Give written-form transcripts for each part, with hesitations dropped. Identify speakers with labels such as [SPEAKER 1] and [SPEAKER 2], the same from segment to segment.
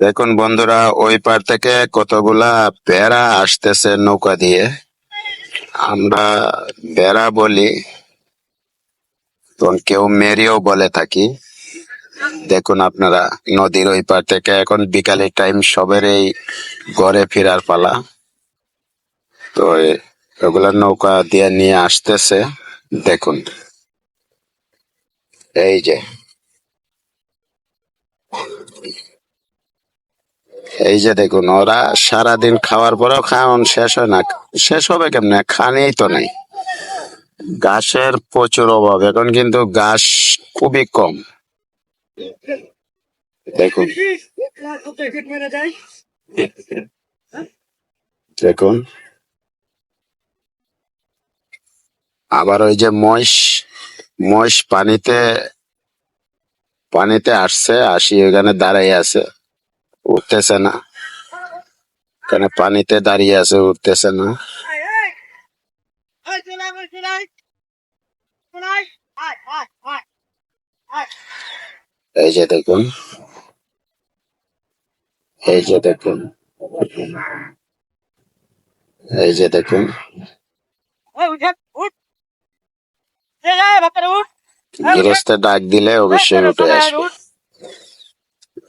[SPEAKER 1] দেখুন বন্ধুরা, ওই পার থেকে কতগুলা বেড়া আসতেছে নৌকা দিয়ে। আমরা বেড়া বলি, তো কেউ মেরিও বলে থাকি। দেখুন আপনারা, নদীর ওই পার থেকে এখন বিকালের টাইম, সবেরই ঘরে ফেরার পালা। তো ওগুলা নৌকা দিয়ে নিয়ে আসতেছে। দেখুন, এই যে এই যে দেখুন, ওরা সারাদিন খাওয়ার পরেও খাওয়ান শেষ হয় না। শেষ হবে কেমনে, খানেই তো নাই। ঘাসের প্রচুর অভাব এখন, কিন্তু ঘাস খুবই কম। দেখুন, দেখুন আবার ওই যে মহিষ, মহিষ পানিতে পানিতে আসছে, আসি ওখানে দাঁড়াই আছে, উঠতেছে না। এখানে পানিতে দাঁড়িয়ে আছে, উঠতেছে না। এই যে দেখুন, এই যে দেখুন, এই যে দেখুন, গৃহস্থে ডাক দিলে অবশ্যই উঠে আসবে।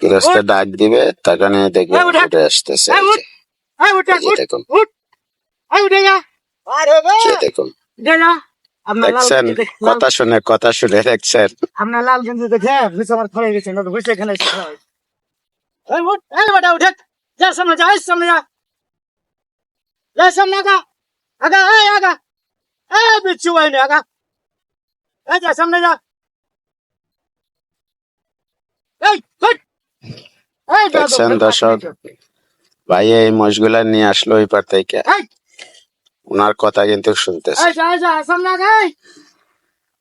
[SPEAKER 1] গৃহস্থে ডাক দিবে, তাকানে দেখবেন উঠে আসতেছে। এই যে দেখুন, এই দেখুন, দেখছেন? কথা শুনে, কথা শুনে দেখছেন?
[SPEAKER 2] আপনার লাল গেঞ্জি দেখে আমার খড়ে গেছে না তো বসে এখানে এসে খাওয়াই। এই উঠ, এই বেটা উঠে যা, সামনে যা, এই সামনে যা, যা সামনে আগা, আগা, এই আগা, এই বিচ্ছু হয়নি আগা, এই যা সামনে যা, এই উঠ, এই যা
[SPEAKER 1] দেখছেন দর্শক, ভাই এই মোষগুলা নিয়ে আসলো ওই পার থেকে। ওনার কথা কিন্তু শুনতেছে,
[SPEAKER 2] এই যা সামনে আগা,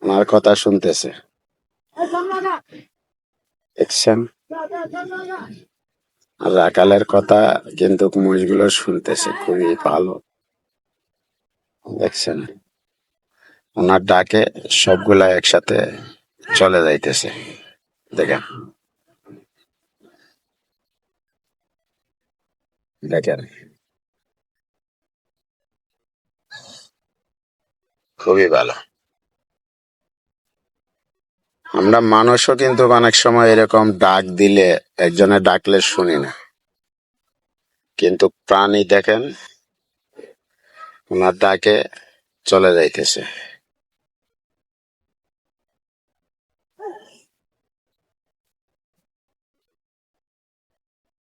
[SPEAKER 1] ওনার কথা শুনতেছে।
[SPEAKER 2] এই সামনে আগা,
[SPEAKER 1] দেখছেন?
[SPEAKER 2] সামনে আগা।
[SPEAKER 1] আর রাখালের কথা কিন্তু মোষগুলো শুনতেছে, খুবই ভালো। দেখছেন, ওনার ডাকে সবগুলা একসাথে চলে যাইতেছে। দেখেন, দেখেন, খুবই ভালো। আমরা মানুষও কিন্তু অনেক সময় এরকম ডাক দিলে, একজনে ডাকলে শুনি না, কিন্তু প্রাণী দেখেন ওনার ডাকে চলে যাইতেছে।